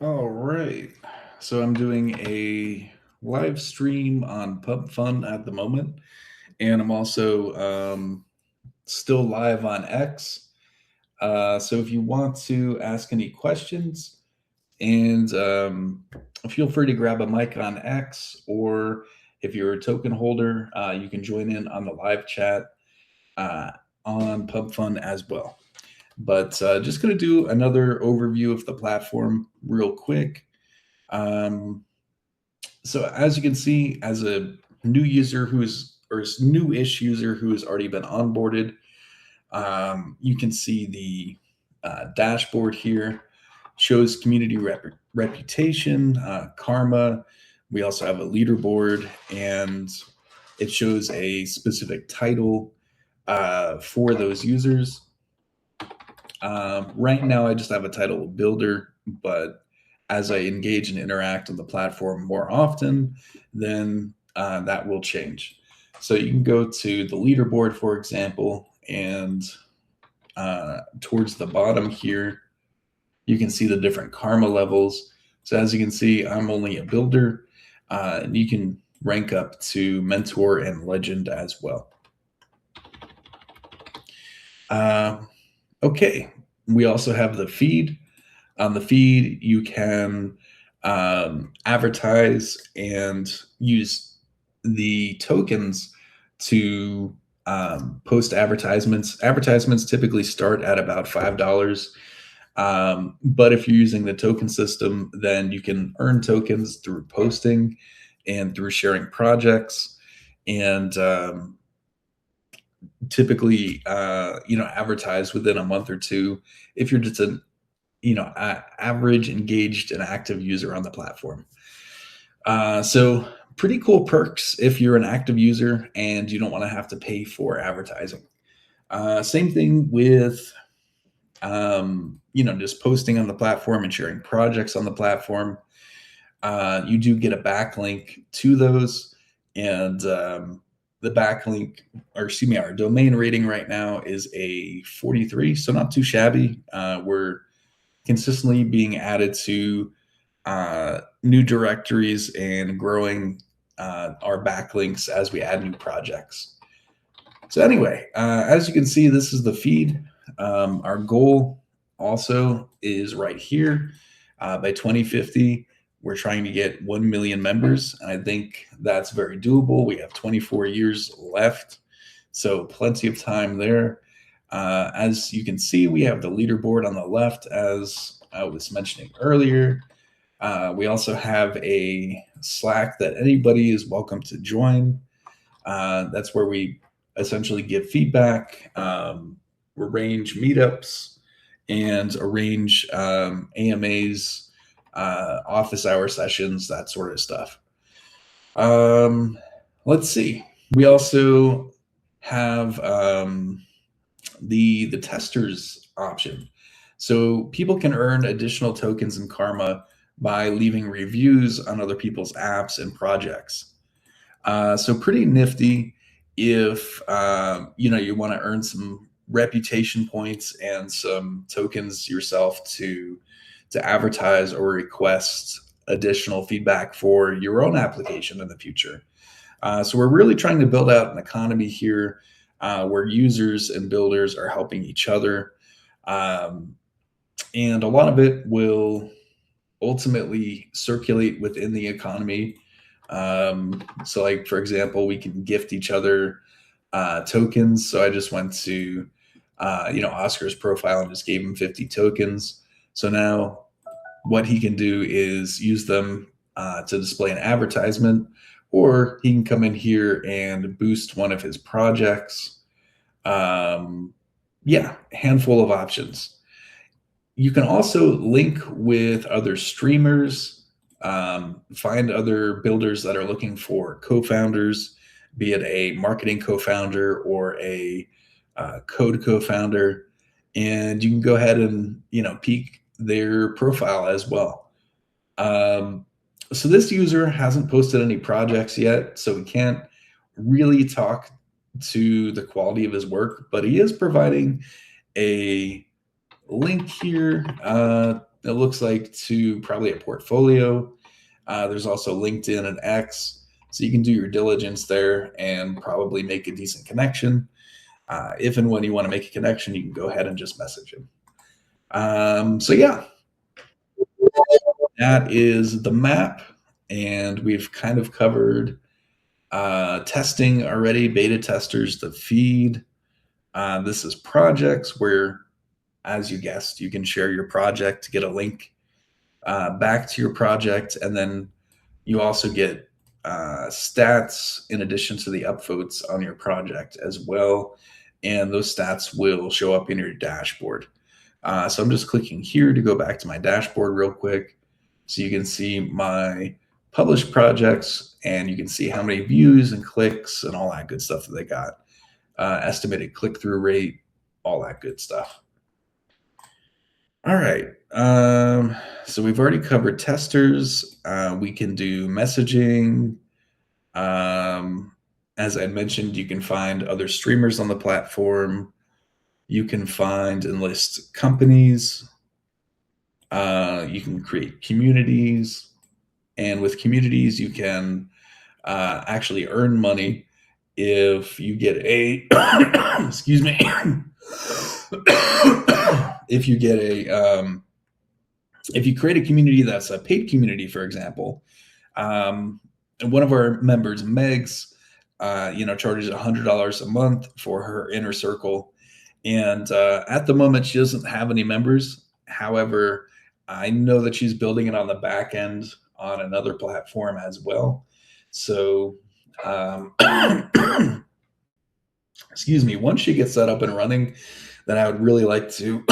All right. So I'm doing a live stream on Pub Fun at the moment, and I'm also still live on X. So if you want to ask any questions, and feel free to grab a mic on X, or if you're a token holder, you can join in on the live chat uh, on Pub Fun as well. But just going to do another overview of the platform real quick. Um, so as you can see, as a new user who's or new-ish user who has already been onboarded, you can see the dashboard here shows community reputation, karma. We also have a leaderboard, and it shows a specific title for those users. Right now, I just have a title of builder, but as I engage and interact on the platform more often, then that will change. So you can go to the leaderboard, for example, and towards the bottom here, you can see the different karma levels. So as you can see, I'm only a builder, and you can rank up to mentor and legend as well. Okay, we also have the feed. On the feed, you can advertise and use the tokens to post advertisements. Advertisements typically start at about $5. But if you're using the token system, then you can earn tokens through posting and through sharing projects. And typically, advertise within a month or two if you're just an average engaged and active user on the platform. So pretty cool perks if you're an active user and you don't want to have to pay for advertising. Same thing with just posting on the platform and sharing projects on the platform. You do get a backlink to those, and the backlink, or excuse me, our domain rating right now is a 43, so not too shabby. We're consistently being added to new directories and growing our backlinks as we add new projects. So anyway, as you can see, this is the feed. Our goal also is right here. By 2050, we're trying to get 1 million members. And I think that's very doable. We have 24 years left, so plenty of time there. As you can see, we have the leaderboard on the left, as I was mentioning earlier. We also have a Slack that anybody is welcome to join. That's where we essentially give feedback, arrange meetups, and arrange AMAs, office hour sessions, that sort of stuff. Let's see. We also have the testers option. So people can earn additional tokens and karma by leaving reviews on other people's apps and projects. So pretty nifty if you want to earn some reputation points and some tokens yourself to advertise or request additional feedback for your own application in the future. So we're really trying to build out an economy here where users and builders are helping each other. And a lot of it will ultimately circulate within the economy. So, like, for example, we can gift each other tokens. So I just went to, Oscar's profile and just gave him 50 tokens. So now what he can do is use them to display an advertisement, or he can come in here and boost one of his projects. Handful of options. You can also link with other streamers, find other builders that are looking for co-founders, be it a marketing co-founder or a code co-founder, and you can go ahead and peek their profile as well. So this user hasn't posted any projects yet, so we can't really talk to the quality of his work, but he is providing a link here it looks like, to probably a portfolio. There's also LinkedIn and X. So you can do your diligence there and probably make a decent connection. If and when you want to make a connection, you can go ahead and just message him. So yeah, that is the map. And we've kind of covered testing already, beta testers, the feed. This is projects where, as you guessed, you can share your project to get a link back to your project. And then you also get stats in addition to the upvotes on your project as well. And those stats will show up in your dashboard. So I'm just clicking here to go back to my dashboard real quick. So you can see my published projects, and you can see how many views and clicks and all that good stuff that they got. Estimated click-through rate, all that good stuff. All right. So we've already covered testers. We can do messaging. As I mentioned, you can find other streamers on the platform. You can find and list companies. You can create communities. And with communities, you can actually earn money if you get a, excuse me, if you get a, if you create a community that's a paid community, for example, and one of our members, Megs, charges $100 a month for her inner circle. And at the moment, she doesn't have any members. However, I know that she's building it on the back end on another platform as well. So, excuse me, once she gets that up and running, then I would really like to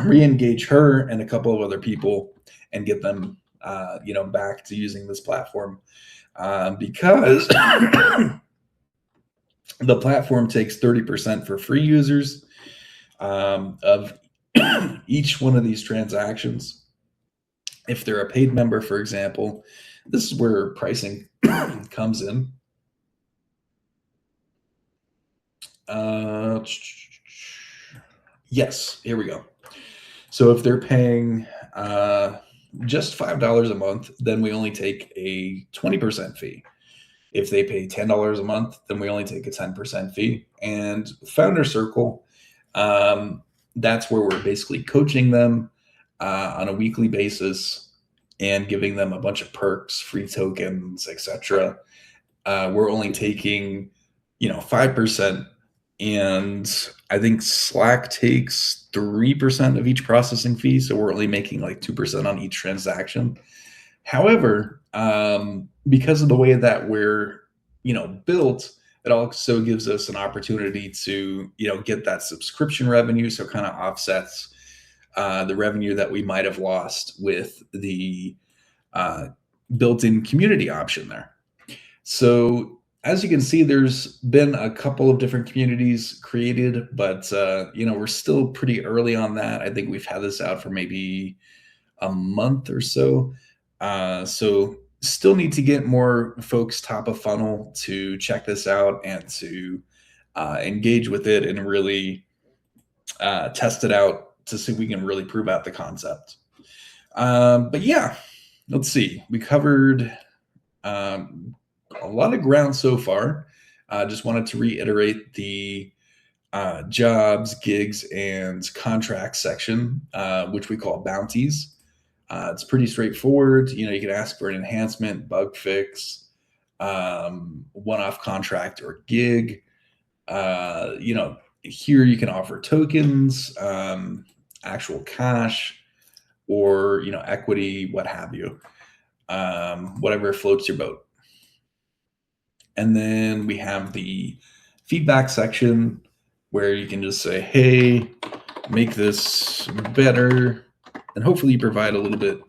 re-engage her and a couple of other people and get them, back to using this platform, because the platform takes 30% for free users of each one of these transactions. If they're a paid member, for example, this is where pricing comes in. Yes, here we go. So if they're paying just $5 a month, then we only take a 20% fee. If they pay $10 a month, then we only take a 10% fee. And Founder Circle, that's where we're basically coaching them on a weekly basis and giving them a bunch of perks, free tokens, etc. We're only taking, 5%. And I think Slack takes 3% of each processing fee. So we're only making like 2% on each transaction. However, because of the way that we're, built, it also gives us an opportunity to, get that subscription revenue. So it kind of offsets the revenue that we might have lost with the built-in community option there. So as you can see, there's been a couple of different communities created, but we're still pretty early on that. I think we've had this out for maybe a month or so. So still need to get more folks top of funnel to check this out and to engage with it and really test it out to see if we can really prove out the concept. But yeah, let's see. We covered a lot of ground so far. Just wanted to reiterate the jobs, gigs, and contracts section, which we call bounties. It's pretty straightforward. You can ask for an enhancement, bug fix, one-off contract or gig. Here you can offer tokens, actual cash, or equity, what have you, whatever floats your boat. And then we have the feedback section where you can just say, hey, make this better. And hopefully you provide a little bit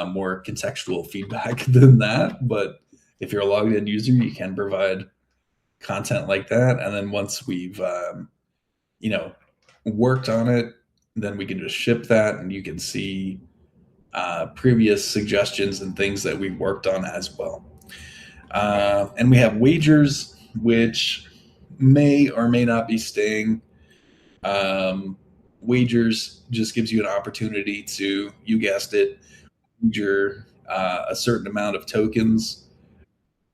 more contextual feedback than that. But if you're a logged in user, you can provide content like that. And then once we've, worked on it, then we can just ship that and you can see previous suggestions and things that we've worked on as well. And we have wagers, which may or may not be staying. wagers just gives you an opportunity to, you guessed it, wager a certain amount of tokens,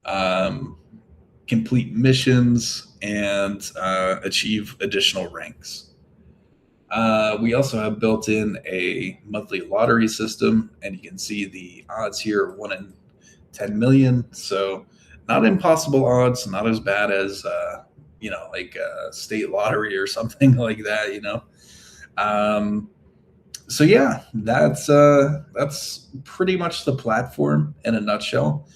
um, complete missions, and achieve additional ranks. We also have built in a monthly lottery system, and you can see the odds here are 1 in 10 million. So, not impossible odds, not as bad as, like a state lottery or something like that. Um, so yeah, that's pretty much the platform in a nutshell.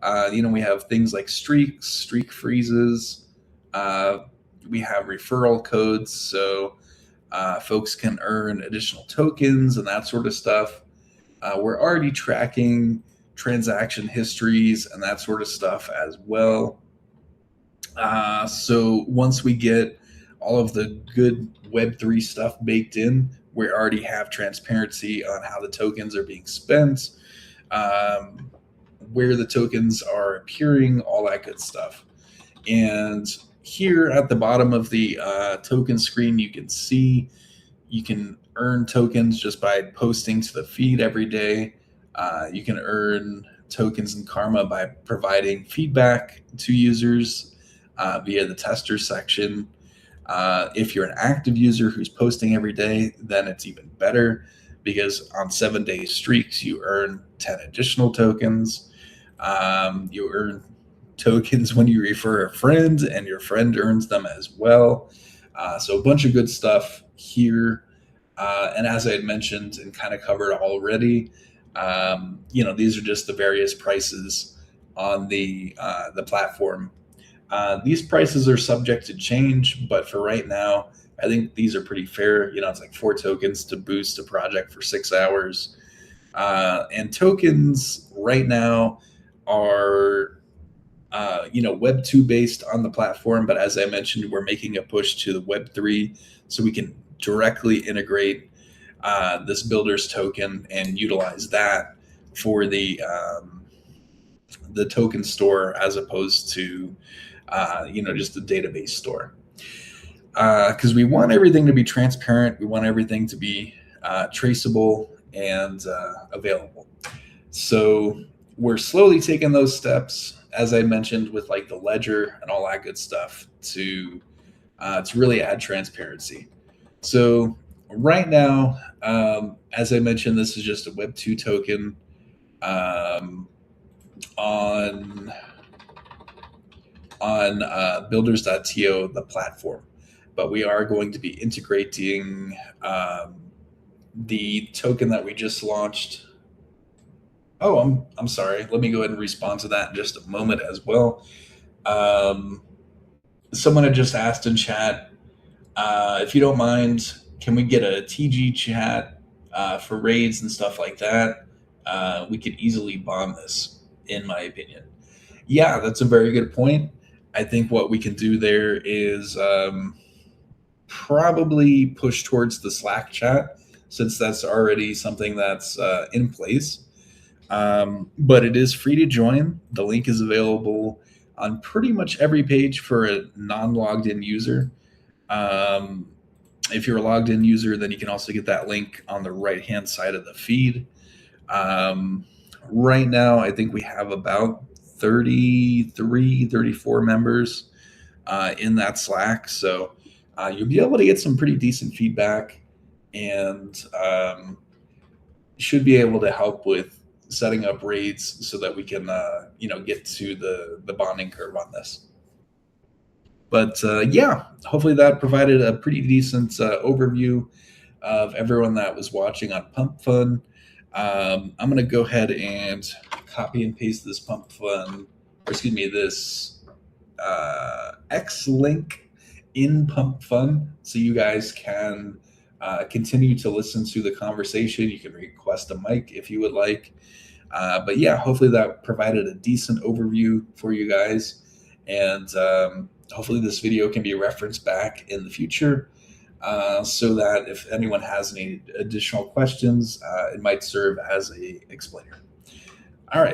We have things like streaks, streak freezes. Uh, we have referral codes, so folks can earn additional tokens and that sort of stuff. We're already tracking transaction histories and that sort of stuff as well. So once we get all of the good Web3 stuff baked in, we already have transparency on how the tokens are being spent, um, where the tokens are appearing, all that good stuff. And here at the bottom of the token screen, you can see you can earn tokens just by posting to the feed every day. You can earn tokens and karma by providing feedback to users via the tester section. If you're an active user who's posting every day, then it's even better because on 7-day streaks, you earn 10 additional tokens. You earn tokens when you refer a friend, and your friend earns them as well. So a bunch of good stuff here. And as I had mentioned and kind of covered already, these are just the various prices on the platform. These prices are subject to change, but for right now, I think these are pretty fair. It's like 4 tokens to boost a project for 6 hours. And tokens right now are, Web 2 based on the platform. But as I mentioned, we're making a push to the Web 3 so we can directly integrate this Builders token and utilize that for the token store as opposed to just the database store, because we want everything to be transparent. We want everything to be traceable and available. So we're slowly taking those steps, as I mentioned, with like the ledger and all that good stuff to really add transparency. So right now, as I mentioned, this is just a Web 2 token on Builders.to, the platform. But we are going to be integrating the token that we just launched. Oh, I'm sorry. Let me go ahead and respond to that in just a moment as well. Someone had just asked in chat, if you don't mind, can we get a TG chat for raids and stuff like that? We could easily bomb this, in my opinion. Yeah, that's a very good point. I think what we can do there is probably push towards the Slack chat, since that's already something that's in place. But it is free to join. The link is available on pretty much every page for a non-logged in user. If you're a logged in user, then you can also get that link on the right-hand side of the feed. Right now, I think we have about 33, 34 members in that Slack. So you'll be able to get some pretty decent feedback, and should be able to help with setting up raids so that we can, get to the bonding curve on this. But yeah, hopefully that provided a pretty decent overview of everyone that was watching on Pump Fun. I'm going to go ahead and copy and paste this this X link in Pump Fun so you guys can continue to listen to the conversation. You can request a mic if you would like. But yeah, hopefully that provided a decent overview for you guys. And hopefully this video can be referenced back in the future so that if anyone has any additional questions, it might serve as a explainer.